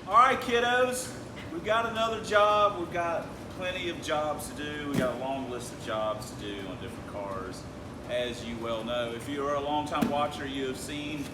All right, kiddos, we've got another job. We've got plenty of jobs to do. We got a long list of jobs to do on different cars, as you well know. If you are a long-time watcher, you have seen,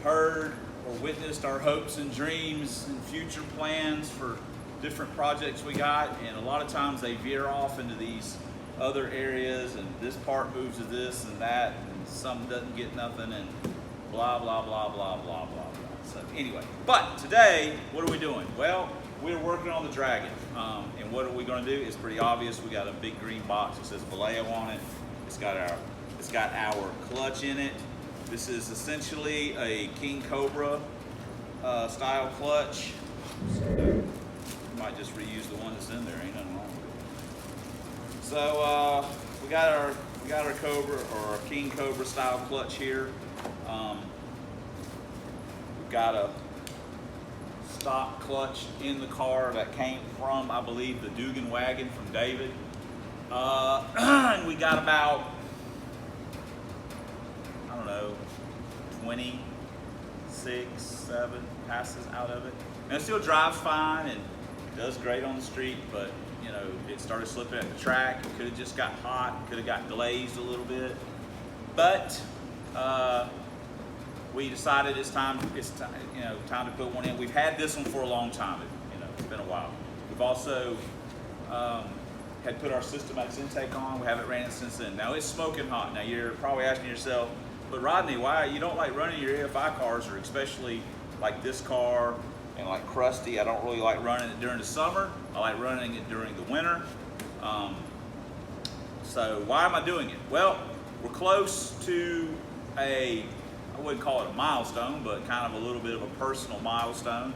heard, or witnessed our hopes and dreams and future plans for different projects we got, and a lot of times they veer off into these other areas, and this part moves to this and that, and some doesn't get nothing, and blah, blah, blah, blah, blah, blah, blah. So anyway, but today, what are we doing? Well, we're working on the Dragon, and what are we going to do? It's pretty obvious. We got a big green box that says Vallejo on it. It's got our clutch in it. This is essentially a King Cobra style clutch. So we might just reuse the one that's in there. Ain't nothing wrong with it. So we got our Cobra, or our King Cobra style clutch here. We've got a stock clutch in the car that came from, I believe, the Dugan wagon from David. And we got about, I don't know, 26, 7 passes out of it. And it still drives fine and does great on the street, but you know, it started slipping at the track. It could have just got hot, could have got glazed a little bit. But we decided it's time to put one in. We've had this one for a long time. It's been a while. We've also had put our System X intake on. We haven't ran it since then. Now it's smoking hot. Now you're probably asking yourself, but Rodney, why you don't like running your AFI cars, or especially like this car and like Krusty? I don't really like running it during the summer. I like running it during the winter. So why am I doing it? Well, we're close to I wouldn't call it a milestone, but kind of a little bit of a personal milestone.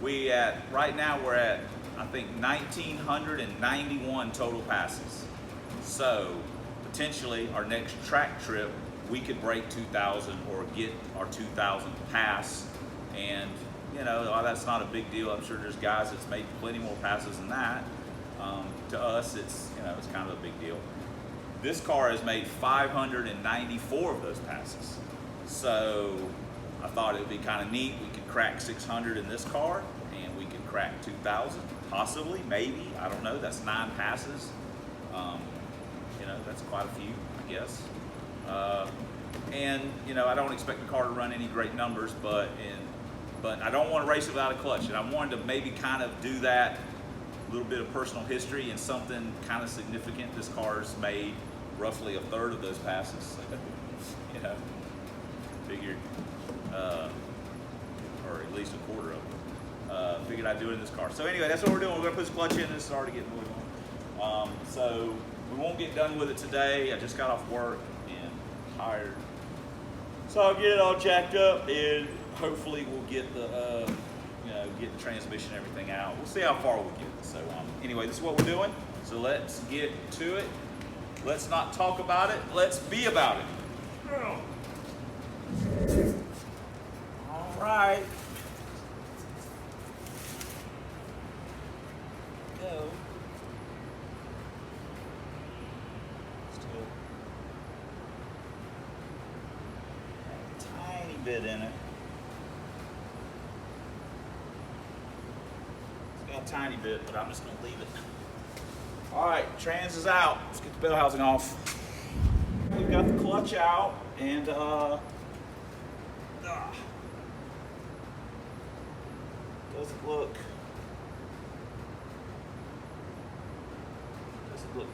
Right now we're at, I think, 1,991 total passes. So potentially our next track trip, we could break 2,000 or get our 2,000th pass. And you know, that's not a big deal. I'm sure there's guys that's made plenty more passes than that. To us, it's kind of a big deal. This car has made 594 of those passes. So I thought it would be kind of neat. We could crack 600 in this car, and we could crack 2,000, possibly, maybe. I don't know. That's 9 passes. That's quite a few, I guess. And I don't expect the car to run any great numbers, but I don't want to race without a clutch, and I wanted to maybe kind of do that, a little bit of personal history and something kind of significant. This car's made roughly a third of those passes. Figured, or at least a quarter of them. Figured I'd do it in this car. So anyway, that's what we're doing. We're gonna put this clutch in, and it's already getting really warm. So we won't get done with it today. I just got off work and tired. So I'll get it all jacked up, and hopefully we'll get the get the transmission and everything out. We'll see how far we get. So anyway, this is what we're doing. So let's get to it. Let's not talk about it. Let's be about it. All right. Go. Still a tiny bit in it. It's got a tiny bit, but I'm just going to leave it. All right, trans is out. Let's get the bell housing off. We've got the clutch out, and doesn't look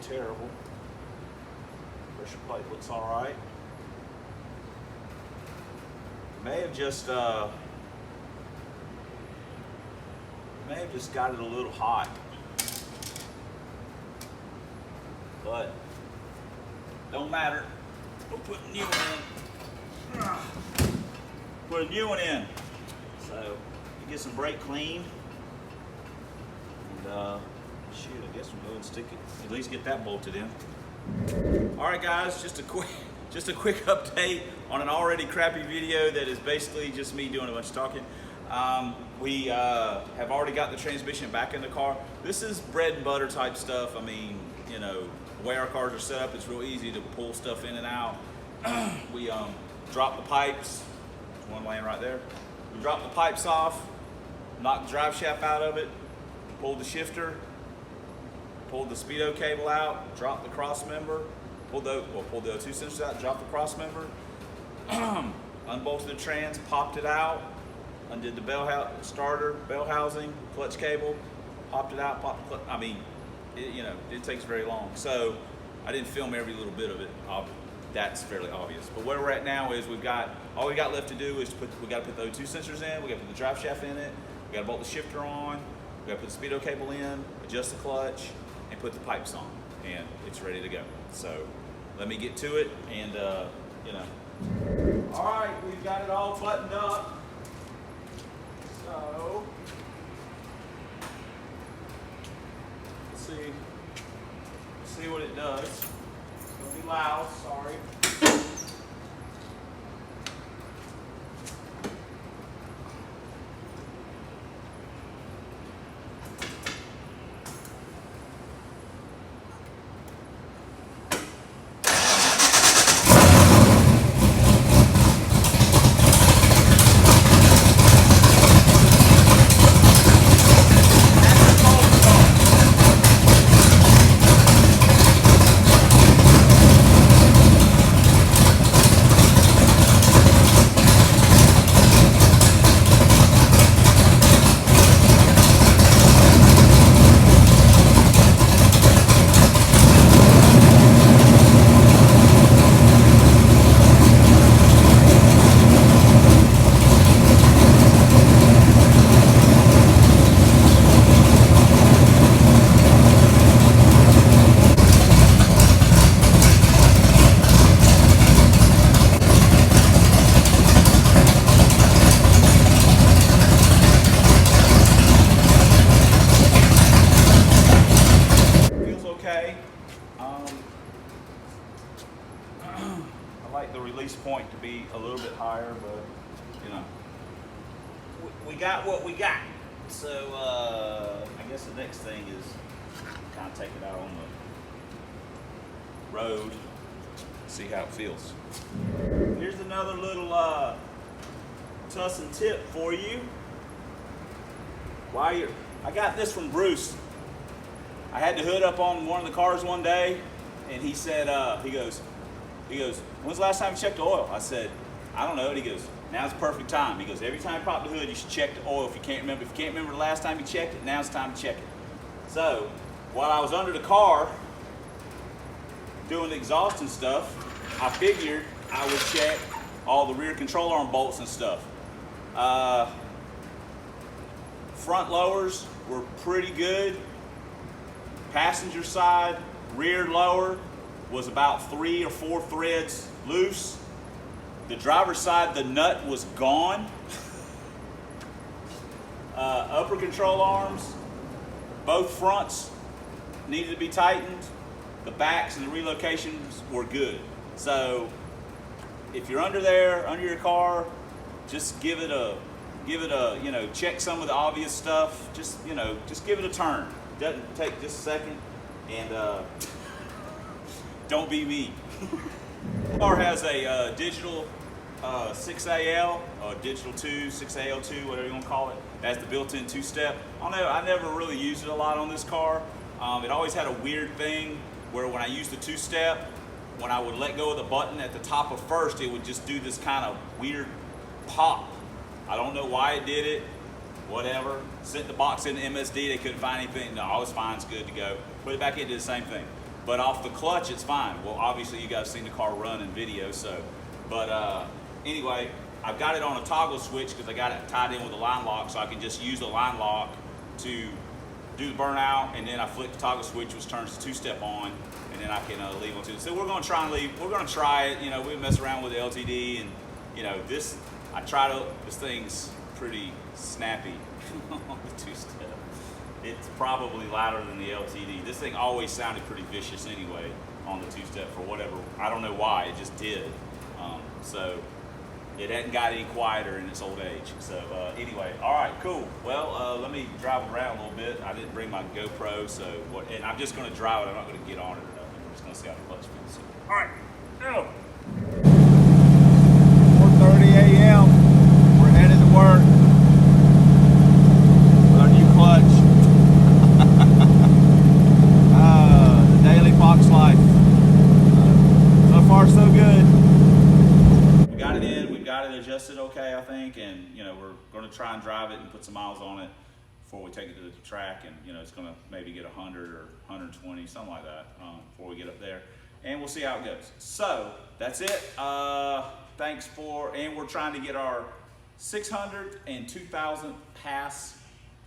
terrible. Pressure plate looks all right. May have just got it a little hot, but don't matter. We'll put a new one in. Put a new one in. So you get some brake clean. And shoot, I guess we'll go and stick it. At least get that bolted in. All right, guys, just a quick update on an already crappy video that is basically just me doing a bunch of talking. We have already got the transmission back in the car. This is bread and butter type stuff. I mean, the way our cars are set up, it's real easy to pull stuff in and out. We dropped the pipes. There's one laying right there. We dropped the pipes off. knocked the drive shaft out of it, pulled the shifter, pulled the speedo cable out, dropped the cross member, pulled the O2 sensors out, dropped the cross member, unbolted the trans, popped it out, undid the starter, bell housing, clutch cable, popped it out, popped the clutch. I mean, it takes very long. So I didn't film every little bit of it. That's fairly obvious. But where we're at now is all we got left to do is we got to put the O2 sensors in, we got to put the drive shaft in it, we got to bolt the shifter on, we got to put the speedo cable in, adjust the clutch, and put the pipes on, and it's ready to go. So let me get to it, and All right, we've got it all buttoned up. So let's see what it does. It's gonna be loud, sorry. I like the release point to be a little bit higher, but we got what we got. So I guess the next thing is kind of take it out on the road, see how it feels. Here's another little tussin tip for you. I got this from Bruce. I had the hood up on one of the cars one day, and he said, he goes, when's the last time you checked the oil? I said, I don't know. And he goes, now's the perfect time. He goes, every time you pop the hood, you should check the oil if you can't remember. If you can't remember the last time you checked it, now's the time to check it. So while I was under the car doing the exhaust and stuff, I figured I would check all the rear control arm bolts and stuff. Front lowers were pretty good. Passenger side, rear lower was about 3 or 4 threads loose. The driver's side, the nut was gone. Upper control arms, both fronts needed to be tightened. The backs and the relocations were good. So if you're under your car, just give it a, check some of the obvious stuff. Just give it a turn. Doesn't take just a second, and don't be me. The car has a digital 6AL, digital 2, 6AL2, whatever you want to call it. That's the built-in two-step. I never really used it a lot on this car. It always had a weird thing where when I used the two-step, when I would let go of the button at the top of first, it would just do this kind of weird pop. I don't know why it did it. Whatever. Sent the box in the MSD, they couldn't find anything. No, all it's fine, it's good to go. Put it back in, did the same thing. But off the clutch, it's fine. Well, obviously you guys seen the car run in video, so. But anyway, I've got it on a toggle switch because I got it tied in with a line lock, so I can just use the line lock to do the burnout, and then I flick the toggle switch, which turns the two-step on, and then I can leave on two. So we're gonna try and leave. We're gonna try it. We mess around with the LTD, and this thing's pretty snappy on the two-step. It's probably louder than the LTD. This thing always sounded pretty vicious anyway on the two-step for whatever. I don't know why, it just did. So it hadn't got any quieter in its old age. So anyway, all right, cool. Well, let me drive around a little bit. I didn't bring my GoPro, and I'm just gonna drive it. I'm not gonna get on it or nothing. I'm just gonna see how the clutch feels. So, all right, go. 4:30 a.m. We're headed to work. today, I think, and you know, we're going to try and drive it and put some miles on it before we take it to the track, and you know, it's going to maybe get 100 or 120, something like that, before we get up there, and we'll see how it goes. So that's it. Thanks for, and we're trying to get our 600th and 2,000th pass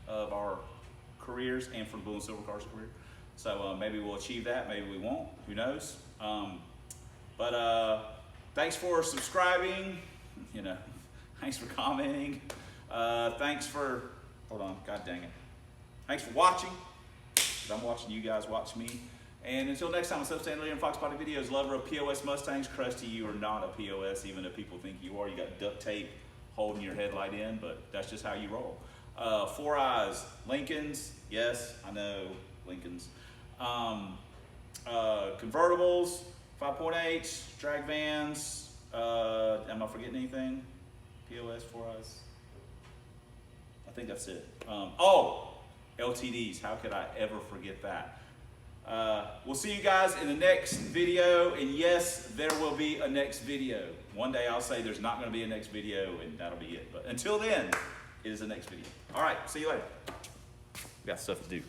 of our careers and for the Blue and Silver Cars career. So maybe we'll achieve that, maybe we won't, who knows. But thanks for subscribing, you know, thanks for commenting, thanks for, hold on, god dang it. Thanks for watching, I'm watching you guys watch me. And until next time, I'm Substandard Leader in Fox Body Videos, lover of POS Mustangs. Krusty, you are not a POS, even if people think you are. You got duct tape holding your headlight in, but that's just how you roll. Four Eyes, Lincolns, yes, I know, Lincolns. Convertibles, 5.8, drag vans, am I forgetting anything? POS, Four Eyes, I think that's it. Oh, LTDs, how could I ever forget that? We'll see you guys in the next video, and yes, there will be a next video. One day I'll say there's not going to be a next video, and that'll be it. But until then, it is the next video. All right, see you later. We got stuff to do.